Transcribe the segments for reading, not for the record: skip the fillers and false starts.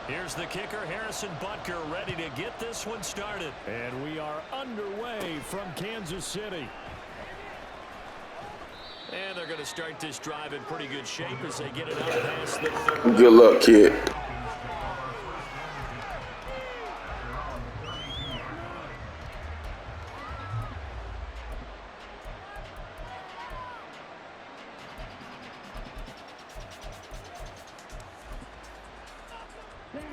Here's the kicker, Harrison Butker, ready to get this one started. And we are underway from Kansas City. And they're going to start this drive in pretty good shape as they get it out past the 30. Good luck, kid.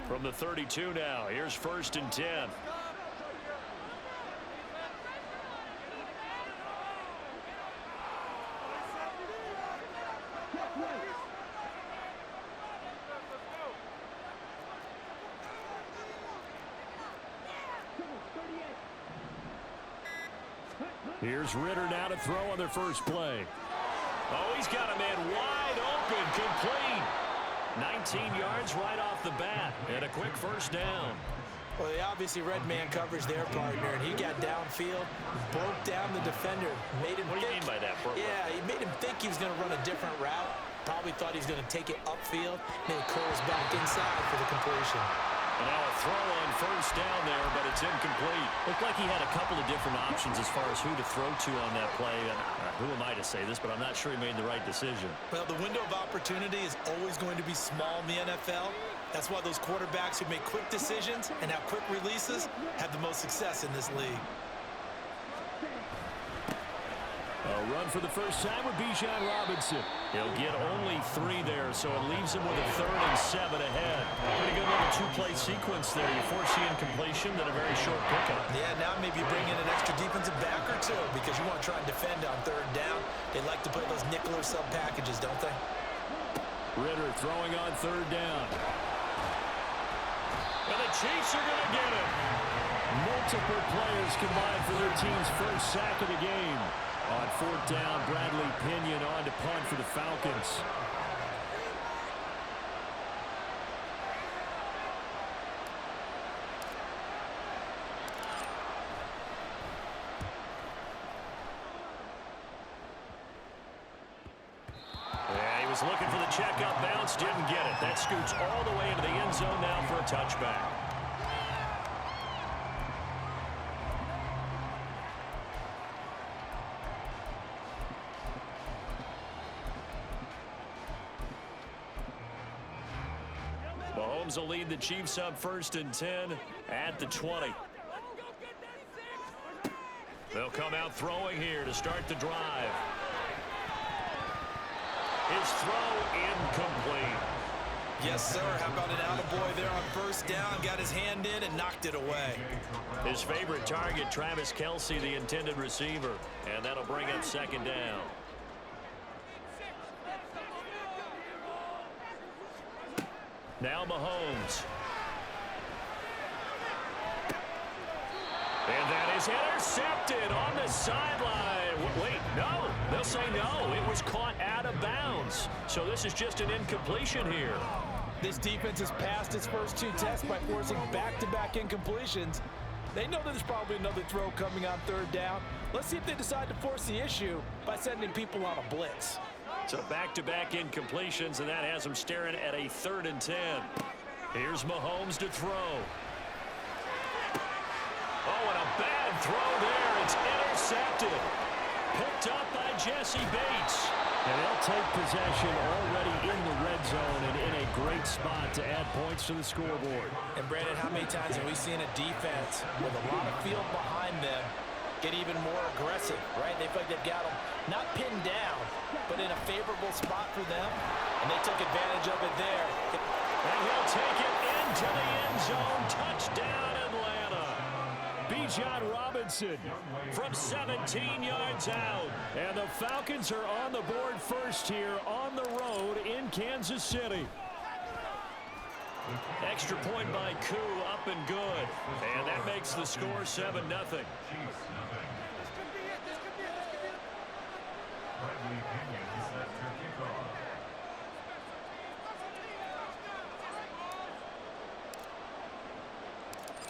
From the 32 now, here's 1st and 10. Here's Ritter now to throw on their first play. Oh, he's got a man wide open, complete. 19 yards right off the bat, and a quick 1st down. Well, they obviously read man coverage their partner, and he got downfield, broke down the defender, made him What do you mean by that, bro? Yeah, he made him think he was going to run a different route. Probably thought he was going to take it upfield, then it curls back inside for the completion. And now a throw on 1st down there, but it's incomplete. Looked like he had a couple of different options as far as who to throw to on that play. And who am I to say this, but I'm not sure he made the right decision. Well, the window of opportunity is always going to be small in the NFL. That's why those quarterbacks who make quick decisions and have quick releases have the most success in this league. A run for the first time with Bijan Robinson. He'll get only 3 there, so it leaves him with a 3rd and 7 ahead. Pretty good little 2-play sequence there. You force the incompletion, then a very short pickup. Yeah, now maybe bring in an extra defensive back or two because you want to try and defend on 3rd down. They like to play those nickel or sub packages, don't they? Ritter throwing on 3rd down. And the Chiefs are going to get it. Multiple players combined for their team's first sack of the game. On 4th down, Bradley Pinion on to punt for the Falcons. Yeah, he was looking for the checkup bounce, didn't get it. That scoots all the way into the end zone now for a touchback. Mahomes will lead the Chiefs up 1st and 10 at the 20. They'll come out throwing here to start the drive. His throw incomplete. Yes, sir. How about an attaboy there on 1st down? Got his hand in and knocked it away. His favorite target, Travis Kelce, the intended receiver. And that'll bring up 2nd down. Now Mahomes. And that is intercepted on the sideline. Wait, no. They'll say no. It was caught out of bounds. So this is just an incompletion here. This defense has passed its first 2 tests by forcing back-to-back incompletions. They know there's probably another throw coming on 3rd down. Let's see if they decide to force the issue by sending people on a blitz. So back-to-back incompletions, and that has them staring at a 3rd and 10. Here's Mahomes to throw. Oh, and a bad throw there. It's intercepted. Picked up by Jesse Bates. And they'll take possession already in the red zone and in a great spot to add points to the scoreboard. And, Brandon, how many times have we seen a defense with a lot of field behind them get even more aggressive, right? They feel like they've got them not pinned down, but in a favorable spot for them, and they took advantage of it there. And he'll take it into the end zone. Touchdown, Atlanta. Bijan Robinson From 17 yards out. and the Falcons are on the board first here on the road in Kansas City. Extra point by Koo, up and good. And that makes the score 7-0.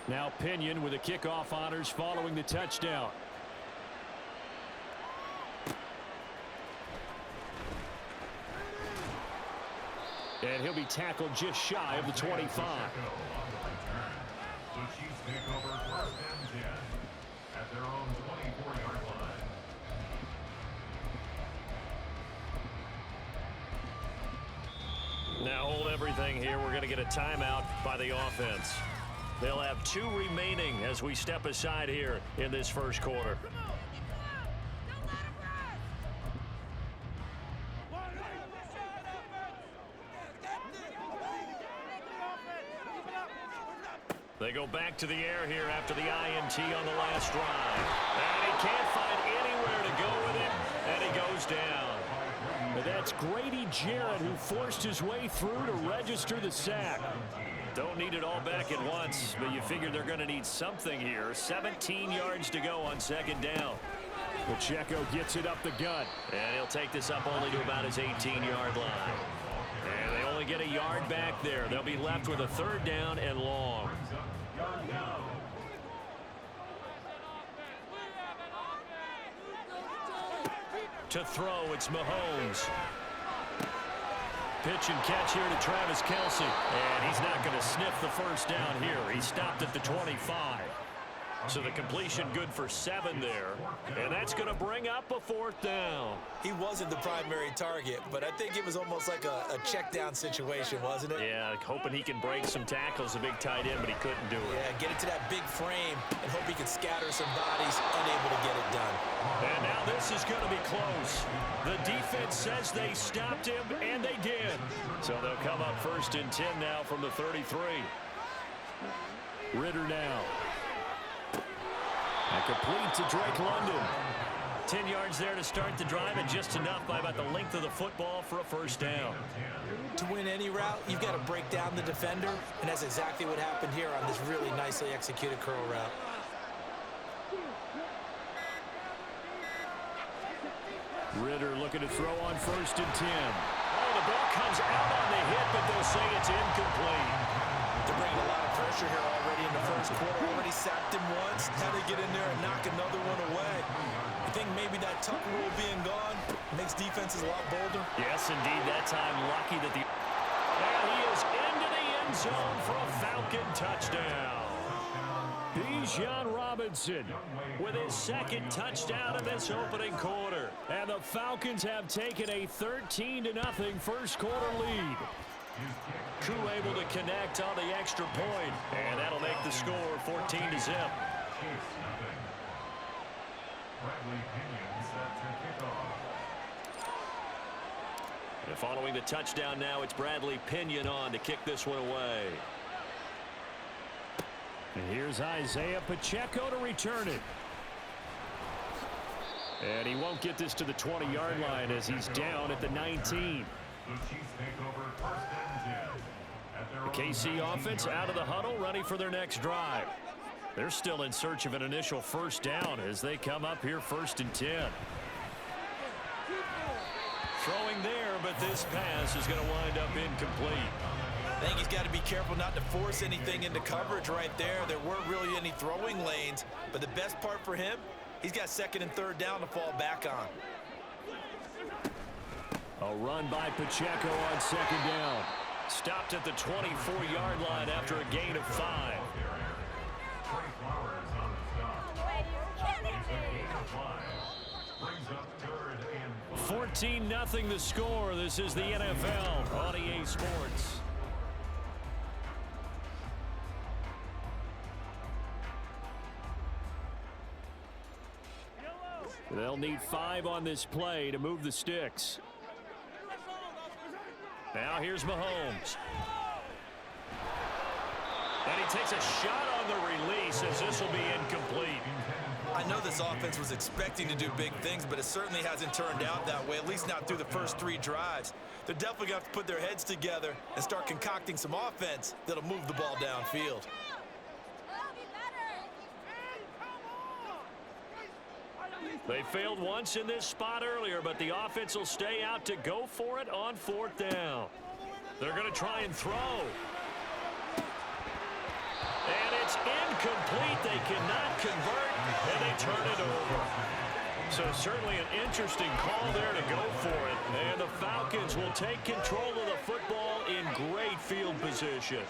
Now Pinion with the kickoff honors following the touchdown. And he'll be tackled just shy of the 25. The Chiefs take over 1st and 10 at their own 24-yard line. Now hold everything here. We're going to get a timeout by the offense. They'll have 2 remaining as we step aside here in this first quarter. They go back to the air here after the INT on the last drive. And he can't find anywhere to go with it, and he goes down. And that's Grady Jarrett who forced his way through to register the sack. Don't need it all back at once, but you figure they're going to need something here. 17 yards to go on 2nd down. Pacheco gets it up the gut. And he'll take this up only to about his 18-yard line. And they only get a yard back there. They'll be left with a 3rd down and long. To throw, it's Mahomes. Pitch and catch here to Travis Kelce. And he's not going to sniff the 1st down here. He stopped at the 25. So the completion good for 7 there. And that's going to bring up a 4th down. He wasn't the primary target, but I think it was almost like a check down situation, wasn't it? Yeah, hoping he can break some tackles, a big tight end, but he couldn't do it. Yeah, get it to that big frame and hope he can scatter some bodies, unable to get it done. And now this is going to be close. The defense says they stopped him, and they did. So they'll come up 1st and 10 now from the 33. Ritter now. And complete to Drake London. 10 yards there to start the drive, and just enough by about the length of the football for a 1st down. To win any route, you've got to break down the defender, and that's exactly what happened here on this really nicely executed curl route. Ritter looking to throw on 1st and 10. Oh, the ball comes out on the hit, but they'll say it's incomplete. They're bringing a lot of pressure here already in the 1st quarter. Already sacked him once. How to get in there and knock another one away. I think maybe that tuck rule being gone makes defenses a lot bolder. Yes, indeed. That time lucky that the... And he is into the end zone for a Falcon touchdown. Bijan Robinson with his 2nd touchdown of this opening quarter. And the Falcons have taken a 13-0 1st quarter lead. Crew able to connect on the extra point, and that'll make the score 14-0. And following the touchdown now, it's Bradley Pinion on to kick this one away. And here's Isaiah Pacheco to return it. And he won't get this to the 20-yard line as he's down at the 19. The KC offense out of the huddle, ready for their next drive. They're still in search of an initial 1st down as they come up here 1st and 10. Throwing there, but this pass is going to wind up incomplete. I think he's got to be careful not to force anything into coverage right there. There weren't really any throwing lanes, but the best part for him, he's got 2nd and 3rd down to fall back on. A run by Pacheco on 2nd down. Stopped at the 24-yard line after a gain of 5. 14-0 the score. This is the NFL on EA Sports. They'll need 5 on this play to move the sticks. Now here's Mahomes. And he takes a shot on the release as this will be incomplete. I know this offense was expecting to do big things, but it certainly hasn't turned out that way, at least not through the first 3 drives. They're definitely going to have to put their heads together and start concocting some offense that'll move the ball downfield. They failed once in this spot earlier, but the offense will stay out to go for it on 4th down. They're going to try and throw. And it's incomplete. They cannot convert, and they turn it over. So certainly an interesting call there to go for it. And the Falcons will take control of the football in great field position.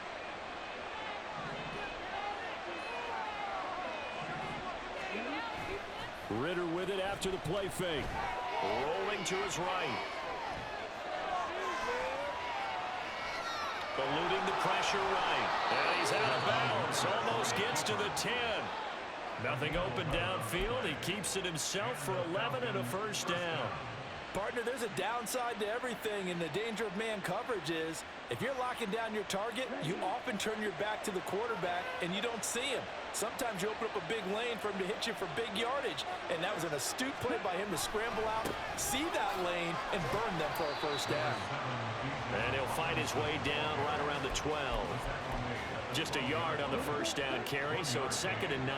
Ritter with it after the play fake. Rolling to his right. Eluding the pressure right. And he's out of bounds. Almost gets to the 10. Nothing open downfield. He keeps it himself for 11 and a first down. Partner, there's a downside to everything, and the danger of man coverage is if you're locking down your target, you often turn your back to the quarterback and you don't see him. Sometimes you open up a big lane for him to hit you for big yardage, and that was an astute play by him to scramble out, see that lane, and burn them for a first down. And he'll find his way down right around the 12. Just a yard on the first down carry, so it's 2nd and 9.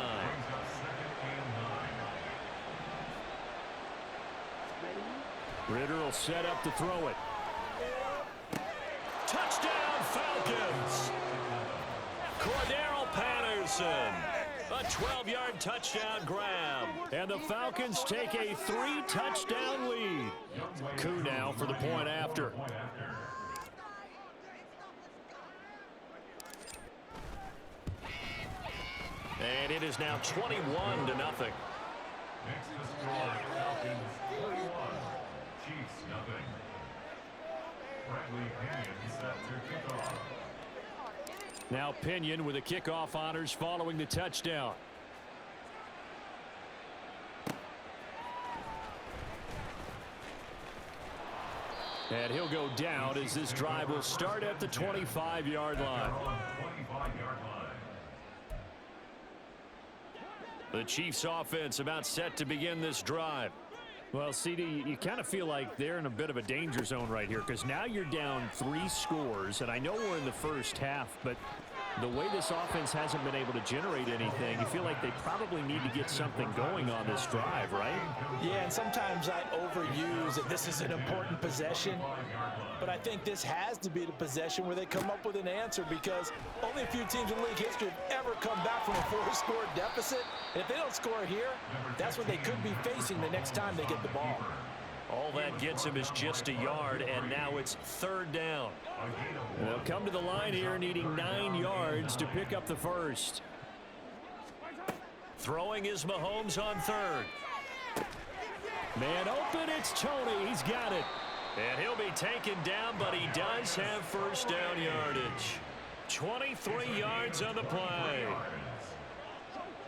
Ritter will set up to throw it. Touchdown, Falcons! Cordero Patterson. A 12-yard touchdown grab. And the Falcons take a 3-touchdown lead. Coup now for the point after. And it is now 21 to nothing. Next to score, Falcons 41, Chiefs nothing. Bradley Pinion set to kick off. Now Pinion with the kickoff honors following the touchdown. And he'll go down as this drive will start at the 25-yard line. The Chiefs offense about set to begin this drive. Well, CD, you kind of feel like they're in a bit of a danger zone right here because now you're down 3 scores, and I know we're in the first half, but the way this offense hasn't been able to generate anything, you feel like they probably need to get something going on this drive, right? Yeah, and sometimes I overuse that this is an important possession, but I think this has to be the possession where they come up with an answer because only a few teams in league history have ever come back from a 4-score deficit. And if they don't score here, that's what they could be facing the next time they get the ball. All that gets him is just a yard, and now it's 3rd down. They'll come to the line here needing 9 yards to pick up the first. Throwing is Mahomes on 3rd. Man open, it's Tony. He's got it. And he'll be taken down, but he does have first down yardage. 23 yards on the play.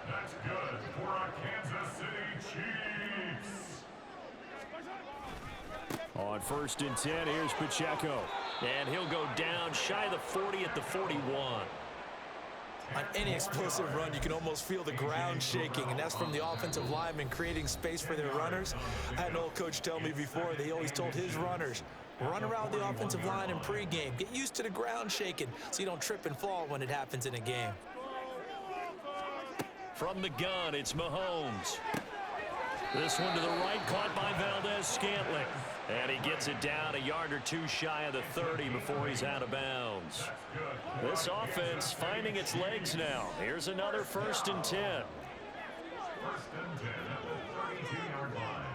That's good for our Kansas City Chiefs. On 1st and 10, here's Pacheco. And he'll go down shy of the 40 at the 41. On any explosive run, you can almost feel the ground shaking, and that's from the offensive linemen creating space for their runners. I had an old coach tell me before that he always told his runners, run around the offensive line in pregame. Get used to the ground shaking so you don't trip and fall when it happens in a game. From the gun, it's Mahomes. This one to the right, caught by Valdez-Scantling. And he gets it down a yard or 2 shy of the 30 before he's out of bounds. This offense finding its legs now. Here's another 1st and 10. 1st and 10 at the 32-yard line.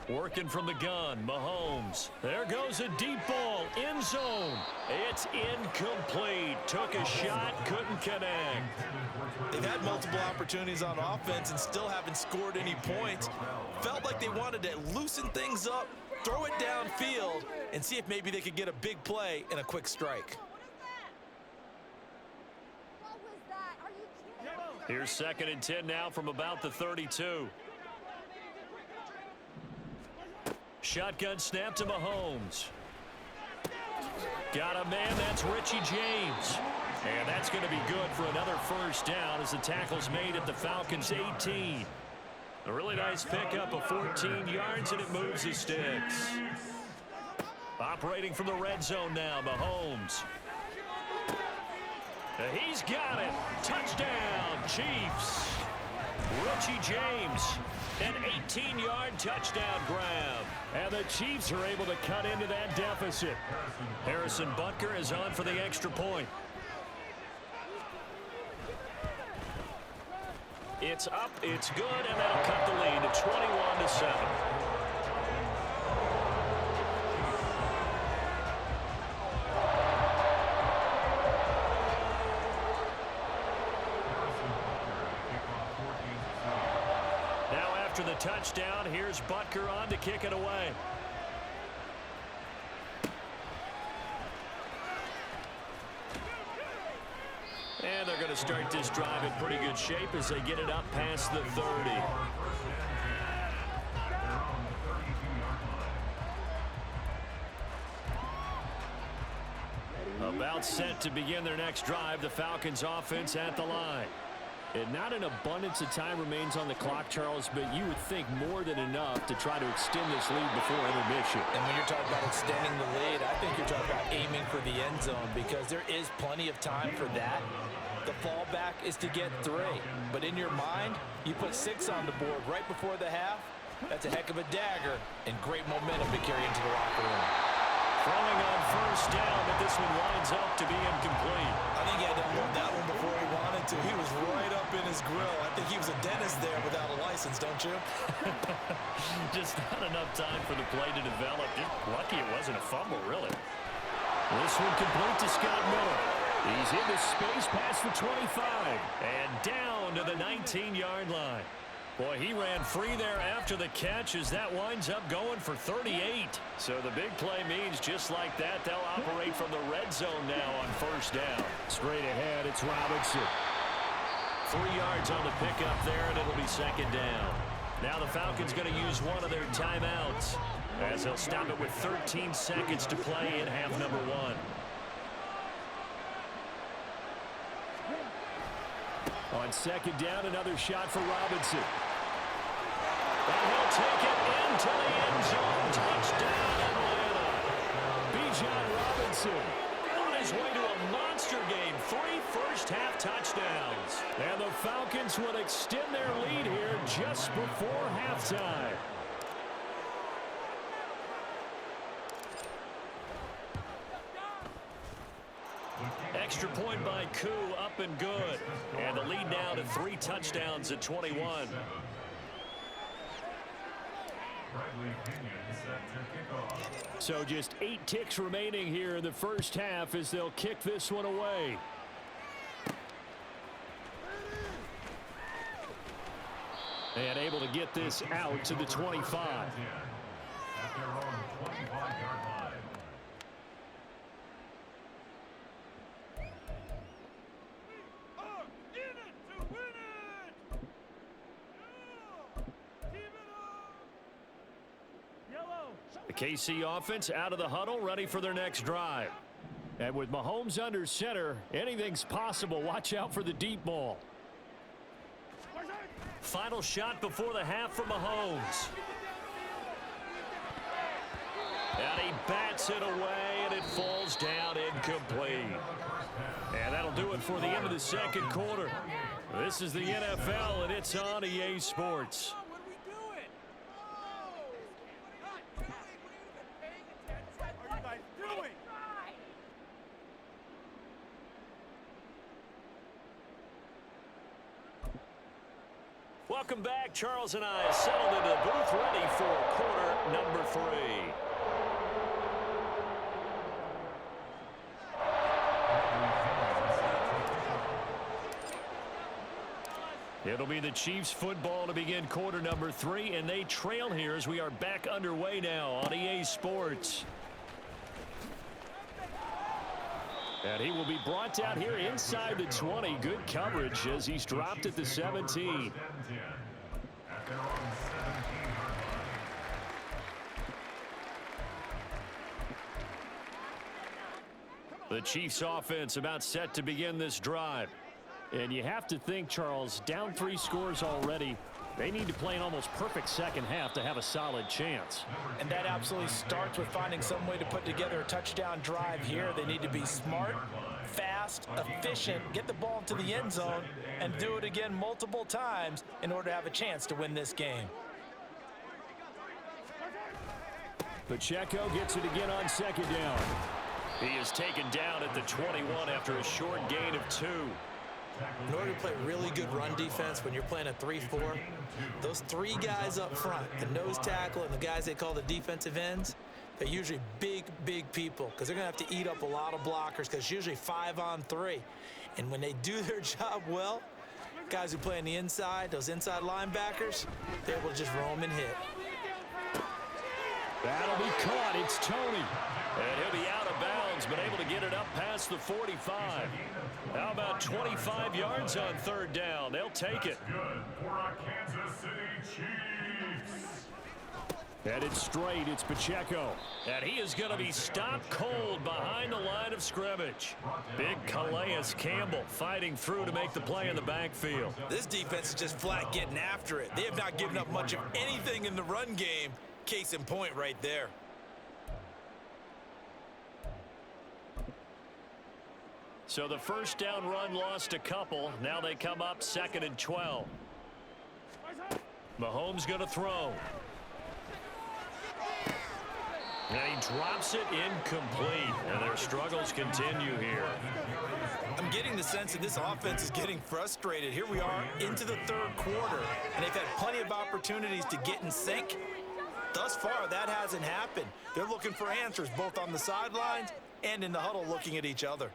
Working from the gun, Mahomes. There goes a deep ball, end zone. It's incomplete. Took a shot, couldn't connect. They've had multiple opportunities on offense and still haven't scored any points. Felt like they wanted to loosen things up, throw it downfield, and see if maybe they could get a big play and a quick strike. Here's 2nd and 10 now from about the 32. Shotgun snap to Mahomes. Got a man, that's Richie James. And that's going to be good for another first down as the tackle's made at the Falcons' 18. A really nice pickup of 14 yards, and it moves the sticks. Operating from the red zone now, Mahomes. He's got it. Touchdown, Chiefs. Richie James, an 18-yard touchdown grab. And the Chiefs are able to cut into that deficit. Harrison Butker is on for the extra point. It's up, it's good, and that'll cut the lead to 21-7. after the touchdown. Here's Butker on to kick it away. And they're going to start this drive in pretty good shape as they get it up past the 30. About set to begin their next drive. The Falcons offense at the line. And not an abundance of time remains on the clock, Charles, but you would think more than enough to try to extend this lead before intermission. And when you're talking about extending the lead, I think you're talking about aiming for the end zone because there is plenty of time for that. The fallback is to get 3. But in your mind, you put 6 on the board right before the half. That's a heck of a dagger and great momentum to carry into the locker room. Throwing on first down, but this one winds up to be incomplete. I think he had to unload that one before he wanted to. He was right up in his grill. I think he was a dentist there without a license, don't you? Just not enough time for the play to develop. Just lucky it wasn't a fumble, really. This one complete to Scott Miller. He's into space past the 25. And down to the 19-yard line. Boy, he ran free there after the catch as that winds up going for 38. So the big play means just like that, they'll operate from the red zone now on first down. Straight ahead, it's Robinson. 3 yards on the pickup there, and it'll be second down. Now the Falcons going to use one of their timeouts as they'll stop it with 13 seconds to play in half number 1. On second down, another shot for Robinson. And he'll take it into the end zone. Touchdown, Atlanta. Bijan Robinson On his way to a monster game. 3 first-half touchdowns. And the Falcons will extend their lead here just before halftime. Extra point by Koo, up and good. And the lead now to 3 touchdowns at 21. So just 8 ticks remaining here in the first half as they'll kick this one away. And able to get this out to the 25. At their own 25-yard line. The KC offense out of the huddle, ready for their next drive. And with Mahomes under center, anything's possible. Watch out for the deep ball. Final shot before the half from Mahomes. And he bats it away, and it falls down incomplete. And that'll do it for the end of the second quarter. This is the NFL, and it's on EA Sports. Welcome back. Charles and I settled into the booth ready for quarter number 3. It'll be the Chiefs football to begin quarter number 3, and they trail here as we are back underway now on EA Sports. And he will be brought down here inside the 20. Good coverage as he's dropped at the 17. The Chiefs offense about set to begin this drive. And you have to think, Charles, down 3 scores already. They need to play an almost perfect second half to have a solid chance. And that absolutely starts with finding some way to put together a touchdown drive here. They need to be smart, fast, efficient, get the ball into the end zone, and do it again multiple times in order to have a chance to win this game. Pacheco gets it again on second down. He is taken down at the 21 after a short gain of 2. In order to play really good run defense when you're playing a 3-4, those 3 guys up front, the nose tackle and the guys they call the defensive ends, they're usually big people because they're going to have to eat up a lot of blockers because it's usually 5 on 3. And when they do their job well, Guys who play on the inside, those inside linebackers, they're able to just roam and hit. That'll be caught. It's Tony. And he'll be out of bounds, but able to get it up past the 45. How about 25 yards on third down? They'll take it. Good for our Kansas City Chiefs. Headed straight. It's Pacheco. And he is going to be stopped cold behind the line of scrimmage. Big Calais Campbell fighting through to make the play in the backfield. This defense is just flat getting after it. They have not given up much of anything in the run game. Case in point right there. So the first down run lost a couple. Now they come up 2nd and 12. Mahomes going to throw. And he drops it incomplete. And their struggles continue here. I'm getting the sense that this offense is getting frustrated. Here we are into the third quarter, and they've had plenty of opportunities to get in sync. Thus far, that hasn't happened. They're looking for answers both on the sidelines and in the huddle looking at each other.